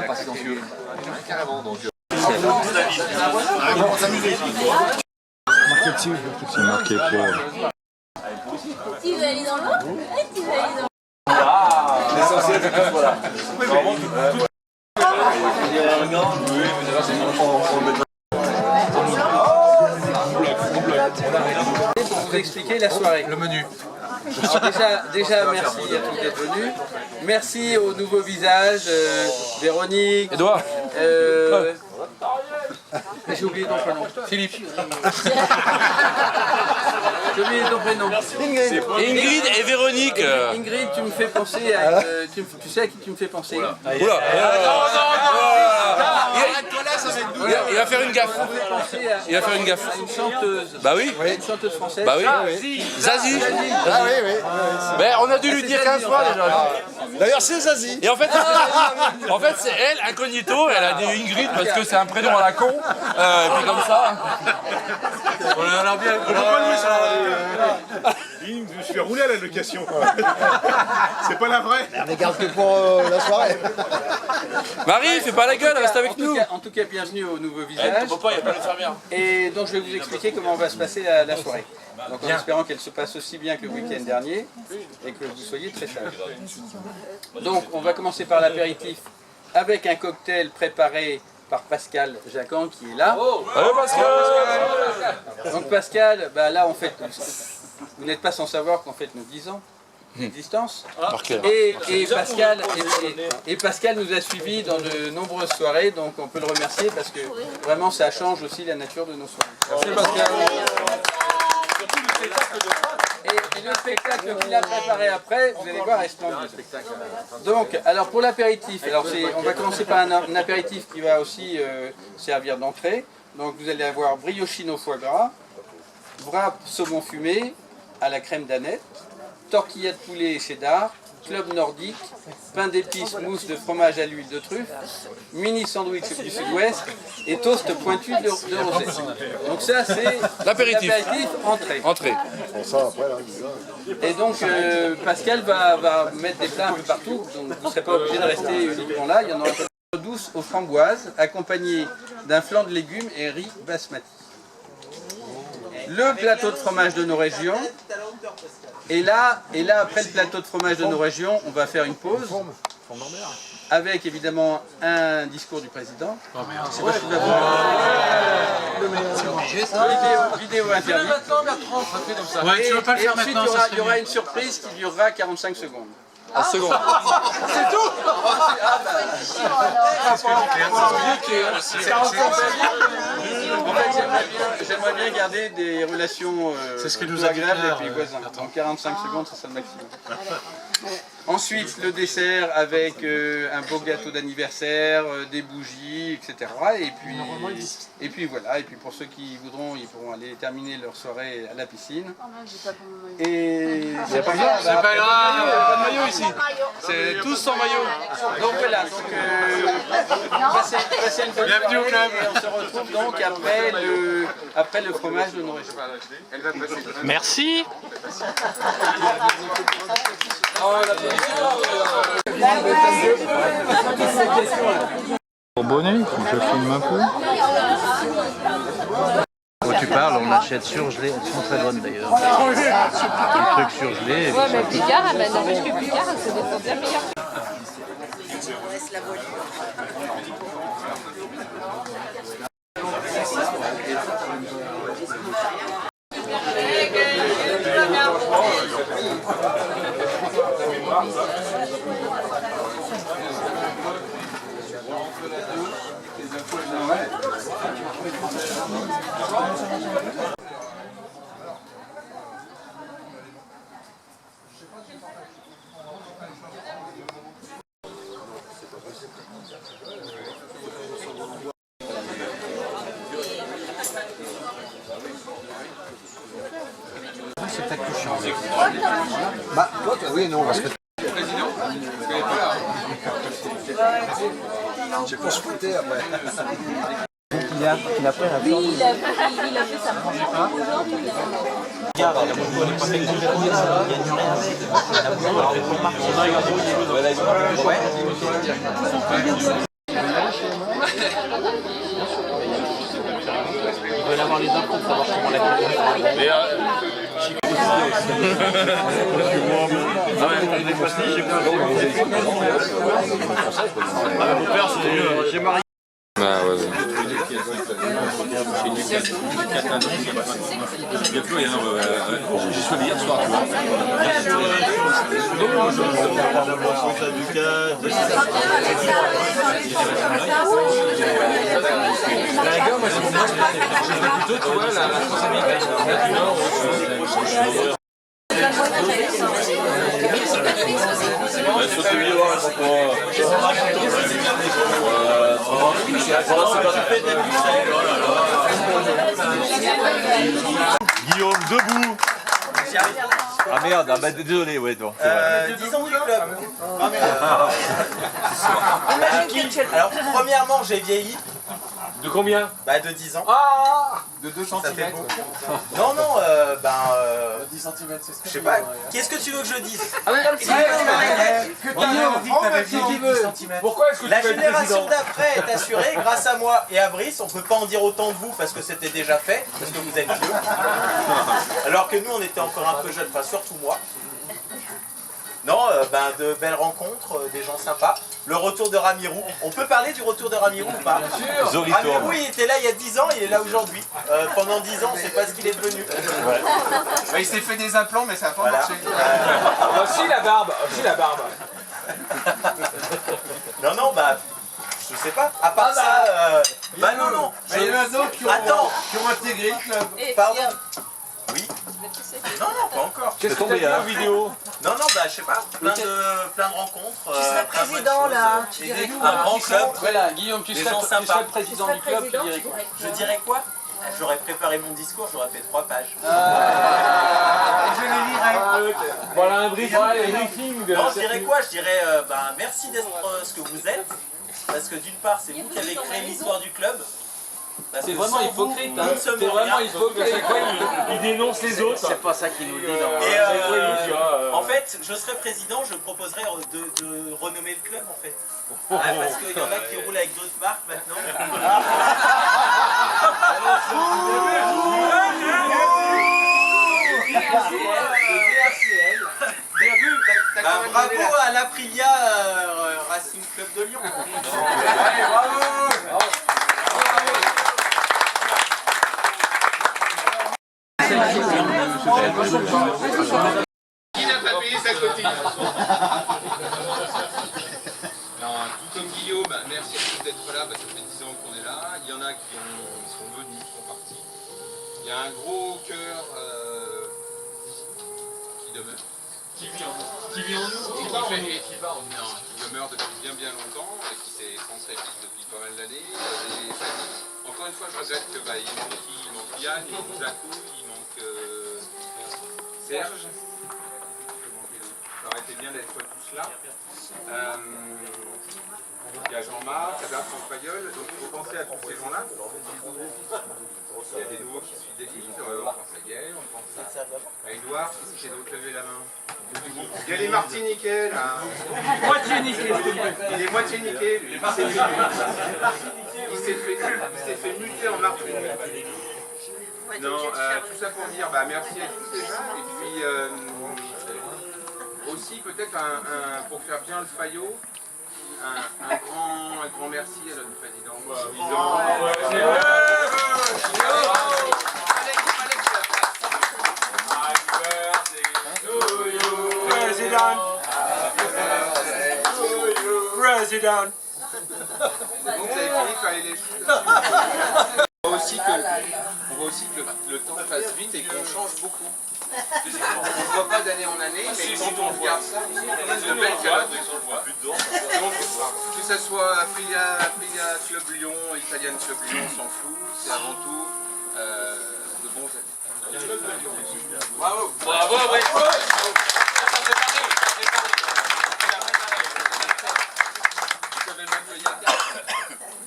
Parce que carrément donc. C'est marqué pour. Tu veux aller dans l'eau? Tu veux aller dans l'eau? L'essentiel c'est que voilà. Pour vous expliquer la soirée. Le menu. Alors déjà merci à tous d'être venus. Merci aux nouveaux visages, Véronique, Edouard, j'ai oublié ton prénom. Philippe. J'ai oublié ton prénom. Ingrid et Véronique. Ingrid, tu me fais penser à tu sais à qui tu me fais penser? Oula. Il va faire une gaffe. Il va faire une gaffe. Une chanteuse. Bah oui. Une chanteuse française. Bah oui. Zazie. Ah oui, oui. Mais on a dû lui dire 15 fois déjà. D'ailleurs, c'est Zazie. Et en fait c'est elle, incognito, elle a dit Ingrid parce que c'est un prénom à la con. Et puis comme ça. On a l'air bien. Je me suis fait rouler à la location. C'est pas la vraie. On les garde que pour la soirée. Marie, fais pas la gueule, reste avec nous. En tout cas, bienvenue aux nouveaux visages. Papa, il n'y a pas d'infirmière. Et donc je vais vous expliquer comment va se passer la soirée. Donc en espérant qu'elle se passe aussi bien que le week-end dernier et que vous soyez très sages. Donc on va commencer par l'apéritif avec un cocktail préparé par Pascal Jacan qui est là. Allez Pascal. Donc Pascal, bah là en fait, vous n'êtes pas sans savoir qu'en fait nous 10 ans d'existence. Et Pascal nous a suivis dans de nombreuses soirées, donc on peut le remercier parce que vraiment ça change aussi la nature de nos soirées. Merci Pascal. Et le spectacle qu'il a préparé après, vous allez voir, est splendide. Donc, alors pour l'apéritif, on va commencer par un apéritif qui va aussi servir d'entrée. Donc vous allez avoir briochine au foie gras, wrap saumon fumé à la crème d'aneth, tortilla de poulet et cheddar, club nordique, pain d'épices, mousse de fromage à l'huile de truffe, mini sandwich du sud-ouest et toast pointu de rosée. Donc ça c'est l'apéritif entrée. Bon, ça, après, là, et donc Pascal va mettre des plats un peu partout, donc vous ne serez pas obligé de rester uniquement là. Il y en aura douce aux framboises, accompagné d'un flan de légumes et riz basmati. Le plateau de fromage de nos régions. Et là, après le plateau de fromage de nos régions, on va faire une pause avec évidemment un discours du président. C'est pas vidéo interdite. Et ensuite, il y aura une surprise qui durera 45 secondes. En seconde. C'est tout. En fait, j'aimerais bien garder des relations agréables avec les voisins. Donc 45 secondes, c'est ça le maximum. Ensuite, le dessert avec un beau gâteau d'anniversaire, des bougies, etc. Et puis voilà. Et puis pour ceux qui voudront, ils pourront aller terminer leur soirée à la piscine. Et c'est pas grave. C'est pas grave, il n'y a pas de maillot ici. C'est tous sans maillot. Donc voilà, passez une bonne soirée et on se retrouve donc après le fromage de nos régions. Merci. Pour bonnet, faut que je filme un peu. Quand tu parles, on achète surgelé, elles sont très bonnes d'ailleurs. Des trucs surgelés. Ouais, mais Picard, elle n'empêche que Picard, elle se défend bien meilleur. C'est peut-être plus chiant. Bah, oui, non, parce que. J'ai pas shooté après. Il a pris la Lui, il a fait sa première fois aujourd'hui. Ils veulent avoir les infos pour savoir comment la mon père, c'était mieux. J'ai marié. Ah ouais. J'y suis allé hier soir, tu vois. Plutôt, tu vois, la responsabilité du Nord. Guillaume, debout. Ah merde, ah bah désolé, ouais, non. 10 ans du club. Alors, premièrement, j'ai vieilli. De combien? Bah, de 10 ans. De 2 Ça fait cm. beaucoup. Non, non, 10 cm, c'est ce que je sais pas. Qu'est-ce que tu veux que je dise? Pourquoi est-ce que La génération d'après est assurée grâce à moi et à Brice. On peut pas en dire autant de vous parce que c'était déjà fait, parce que vous êtes vieux. Alors que nous, on était encore un peu jeunes, enfin surtout moi. Non, de belles rencontres, des gens sympas. Le retour de Ramirou. On peut parler du retour de Ramirou ou pas? Ramirou, il était là il y a 10 ans, il est là aujourd'hui. Pendant 10 ans, on ne sait pas ce qu'il est devenu. Il s'est fait des implants, mais ça n'a pas Voilà. marché. Aussi la barbe. Non, non, je sais pas. À part ça, non. Il y en a d'autres qui ont intégré le club. Pardon. Oui. Non, pas encore. Qu'est-ce que tu as dit en vidéo? Non, je sais pas. Plein de rencontres. Tu serais président là, tu dirais quoi? Un grand club. Voilà, Guillaume, tu Des serais gens sympas. le président du club, tu dirais quoi? Je dirais quoi? J'aurais préparé mon discours, j'aurais fait 3 pages. Je les lirai. Voilà un briefing. Non, je dirais quoi? Je dirais merci d'être ce que vous êtes. Parce que d'une part, c'est vous qui avez créé l'histoire du club. C'est vraiment hypocrite, hein. C'est C'est vraiment hypocrite. Il dénonce les autres. C'est pas ça qu'il nous dit. Et en fait, je serais président, je proposerais de renommer le club en fait. Parce qu'il y en a qui roulent avec d'autres marques maintenant. Bravo à l'Aprilia Racing Club de Lyon. Qui n'a pas payé sa copine? Non, tout comme Guillaume, merci à tous d'être là, parce que ça fait 10 ans qu'on est là. Il y en a qui sont venus, qui sont partis. Il y a un gros cœur qui demeure. Qui vit en nous. Qui demeure depuis bien longtemps, et qui s'est transféré depuis pas mal d'années. Encore une fois, je regrette qu'il manque Yann, il manque Jacou, il manque Serge. Ça aurait été bien d'être tous là. Il y a Jean-Marc, il y a Bertrand Fayol, donc il faut penser à tous ces gens-là. Il y a des nouveaux qui suivent des livres, on pense à Gaël, on pense à Edouard, qui s'est d'autres lever la main. Il y a les Martiniquais là. Moitié niqué. Il est moitié niqué, lui. Il s'est fait muter en Martinique. Non, tout ça pour dire merci à tous déjà. Et puis aussi peut-être pour faire bien le faillot, un grand merci à notre président. Président. Donc vous avez fini par aller les chutes. On voit aussi que le temps passe vite et qu'on change beaucoup. On ne voit pas d'année en année, mais quand on regarde ça, on a de belles calottes. Donc, que ce soit Aprilia Club Lyon, Italian Club Lyon, on s'en fout, c'est avant tout de bons amis. Bravo! Bravo, oui! Je vais m'accueillir.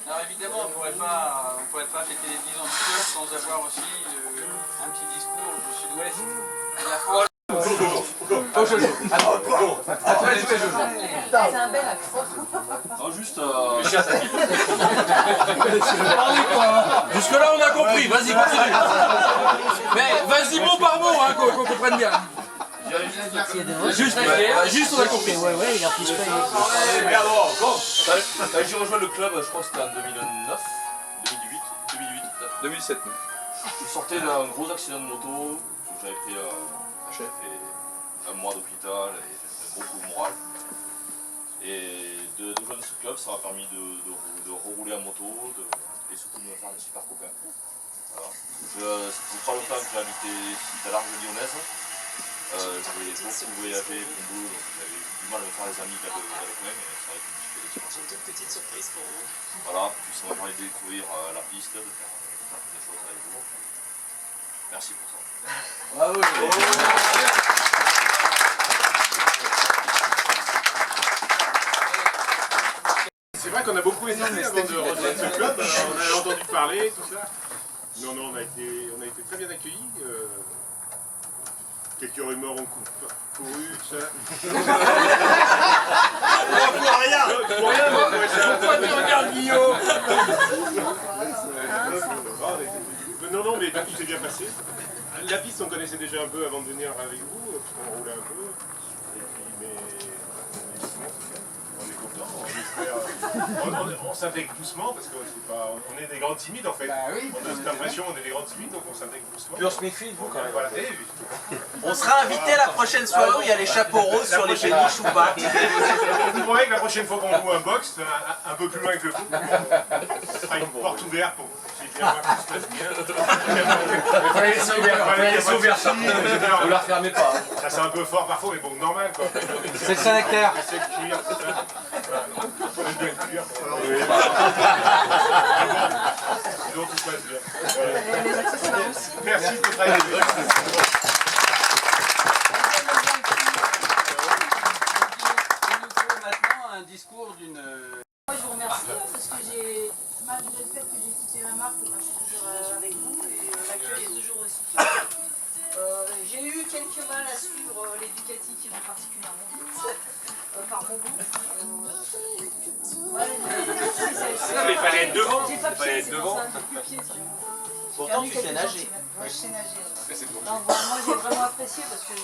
Alors évidemment, on ne pourrait pas fêter les 10 ans du club sans avoir aussi un petit discours du Sud-Ouest. À la fois... C'est un bel accent. Juste... Jusque-là, on a compris. Vas-y, continue. Mais vas-y mot par mot, hein, qu'on comprenne bien. Juste, on a compris. Ouais, il a plus payé. J'ai rejoint le club, je crois que c'était en 2009, 2008 peut-être. 2007. Je sortais d'un gros accident de moto, j'avais fait un mois d'hôpital et un gros coup de moral. Et de joindre ce club, ça m'a permis de rerouler en moto et surtout de me faire des super copains. Voilà. Ça fait pas longtemps que j'ai habité ici à l'Arche lyonnaise. J'ai beaucoup voyagé, Combo, donc j'avais du mal à me faire des amis dans le coin, mais c'est vrai que j'ai une petite surprise pour vous. Voilà, puis ça m'a permis de découvrir la piste, de faire des choses avec vous. Merci pour ça. Bravo. C'est vrai qu'on a beaucoup hésité avant de rejoindre ce club. On a entendu parler, tout ça. Non, on a été très bien accueillis. Quelques rumeurs ont couru, tout ça. Pour rien. Pourquoi tu regardes Guillaume? Non, mais tout s'est bien passé. La piste, on connaissait déjà un peu avant de venir avec vous, puisqu'on roulait un peu. Et puis, mais on est content, on espère. On s'intègre doucement, parce qu'on est des grands timides en fait. Bah oui. On a cette impression, on est des grands timides, donc on s'intègre doucement. Puis on se méfie de vous quand même. Voilà. On sera invité à la prochaine soirée où il y a les chapeaux roses sur les péniches ou pas. Vous croyez que la prochaine fois qu'on joue un box, un peu plus loin que le foot, ce sera une porte ouverte pour essayer de bien voir tout se passe bien. Il fallait laisser ouvert ça. Vous la refermez pas. Ça c'est un peu fort parfois, mais bon, normal quoi. C'est le Saint-Nectaire. C'est le cuir, tout ça. On aime bien le cuir. Donc tout se passe bien. Voilà. Merci de votre arrivée. Maintenant un discours d'une... Moi, je vous remercie parce que malgré le fait que j'ai quitté la marque, je suis toujours avec vous et l'accueil est toujours aussi. J'ai eu quelques mal à suivre l'éducatif qui vont particulièrement vite, par moment. Il fallait être devant. J'ai pas pied, c'est pour ça, j'ai plus pied. Pourtant, tu sais nager. Ouais, je sais nager. Non, moi j'ai vraiment apprécié parce que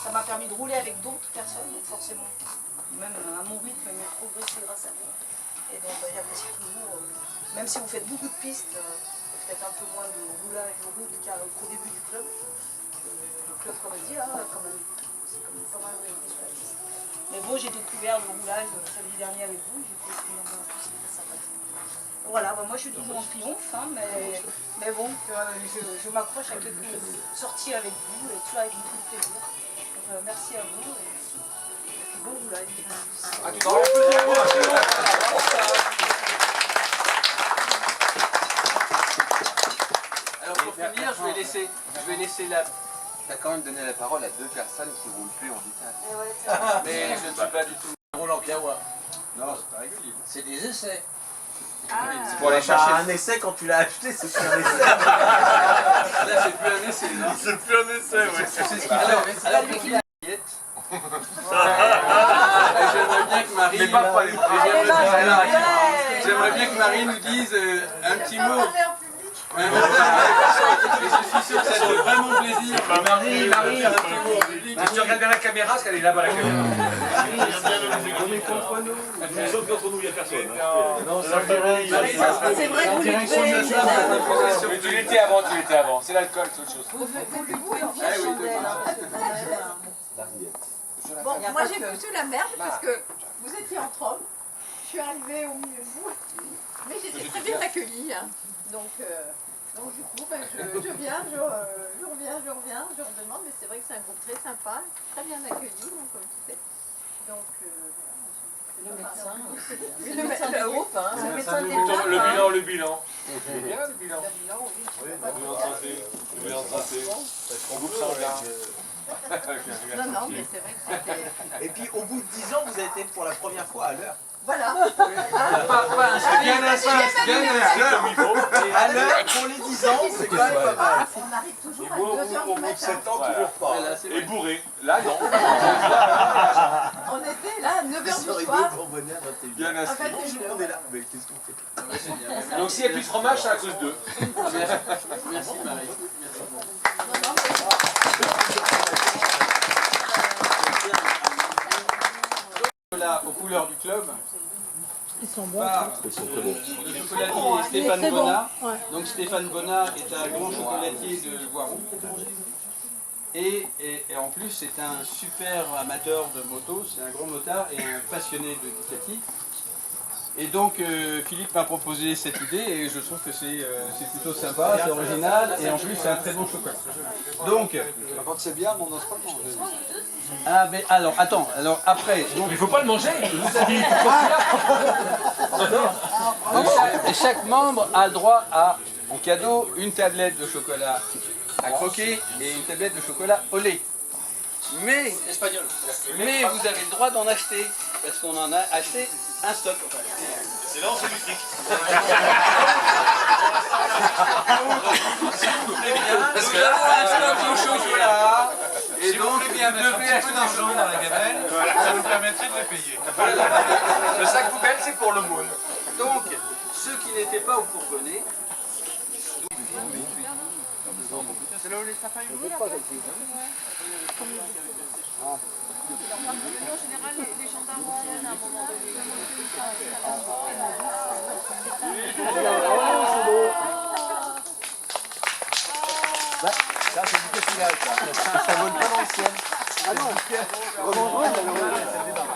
ça m'a permis de rouler avec d'autres personnes, donc forcément, même à mon rythme, mais progresser grâce à vous. Et donc j'apprécie toujours, même si vous faites beaucoup de pistes, peut-être un peu moins de roulage de route qu'au début du club. Le club, comme je dis, quand même, c'est quand même pas mal réuni sur la piste. Mais bon, j'ai découvert le roulage samedi dernier avec vous, j'ai fait une ambiance très sympathique. Voilà, moi je suis toujours en triomphe, mais bon, je m'accroche à quelques sorties avec vous et toujours avec beaucoup de plaisir. Donc, merci à vous et bon roulage. Alors pour finir, je vais laisser la... T'as quand même donné la parole à deux personnes qui ne roulent plus en vitesse. Mais je ne suis pas du tout... Roule en Kawa. Non, c'est pas régulier. C'est des essais. C'est pour aller chercher... Un essai quand tu l'as acheté, c'est plus un essai. Là, c'est plus un essai, non? C'est plus un essai, ouais. C'est ce qu'il fait. Alors, pour finir, j'aimerais bien que Marie... J'aimerais bien que Marie nous dise un petit mot. Et je suis sûr que ça fait vraiment plaisir. Marie, un petit mot en public. Tu regardes bien la caméra, parce qu'elle est là-bas la caméra. On est contre nous. Sauf qu'entre nous, il n'y a personne. Non, ça dirait. C'est vrai que vous l'avez Tu l'étais avant, c'est l'alcool, c'est autre chose. Vous pouvez en faire chandelle. Bon, moi j'ai foutu la merde parce que vous étiez entre hommes, je suis arrivée au milieu de vous, mais j'étais très bien accueillie. Hein. Donc du coup, je viens, je reviens, je redemande, mais c'est vrai que c'est un groupe très sympa, très bien accueilli, donc, comme tu sais. Donc, Le médecin aussi. le médecin du groupe, hein. Le médecin des Le bilan. C'est bien le bilan. On coupe ça en large. Non, mais c'est vrai que c'était... Et puis au bout de 10 ans, vous avez été pour la première fois à l'heure. Voilà. Pas un Bien un sens, bien comme il faut. À l'heure, pour les 10 ans, c'est quand même pas mal. On arrive toujours à 2h du matin. Voilà, c'est Et vrai. bourré. Là, non. On était là à 9h du soir. Bien À inscrit. 21h. On est là. Mais qu'est-ce qu'on fait? Donc s'il n'y a plus de fromage, c'est à cause d'eux. Merci Marie. Là, aux couleurs du club. Ils sont bons. Par le chocolatier Stéphane Bonnat. Donc Stéphane Bonnat est un grand chocolatier de Voiron. Et en plus, c'est un super amateur de moto, c'est un grand motard et un passionné de Ducati. Et donc Philippe m'a proposé cette idée et je trouve que c'est plutôt sympa, c'est original et en plus c'est un très bon chocolat. Donc, Quand c'est bien, on n'ose pas le manger. ah mais alors attends, alors après, donc, Il faut pas le manger. et chaque membre a le droit à, en cadeau, une tablette de chocolat à croquer et une tablette de chocolat au lait. Mais vous avez le droit d'en acheter, parce qu'on en a acheté un stock. C'est là, on fait du fric. Parce que là, on a un stock de chocolat, et donc vous bien mettre un petit peu d'argent dans la gamelle, ça nous permettrait de les payer. Le sac poubelle, c'est pour le moule. donc ceux qui n'étaient pas au fourgonnet, En général, les gendarmes viennent à un moment donné. Ça, c'est du festival, ça. Ça vole pas dans le ciel. Ah non.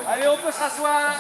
Allez, on peut s'asseoir.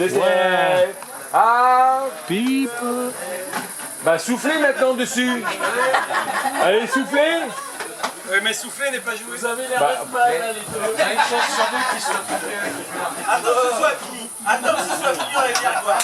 Ouais. Ah, pipe. Bah soufflez maintenant dessus. Allez, soufflez. Oui, mais souffler n'est pas joué. Bah, Il y a une chance sur deux qui se retrouve. Attends que ce soit fini. Attends que ce soit fini, on va dire quoi.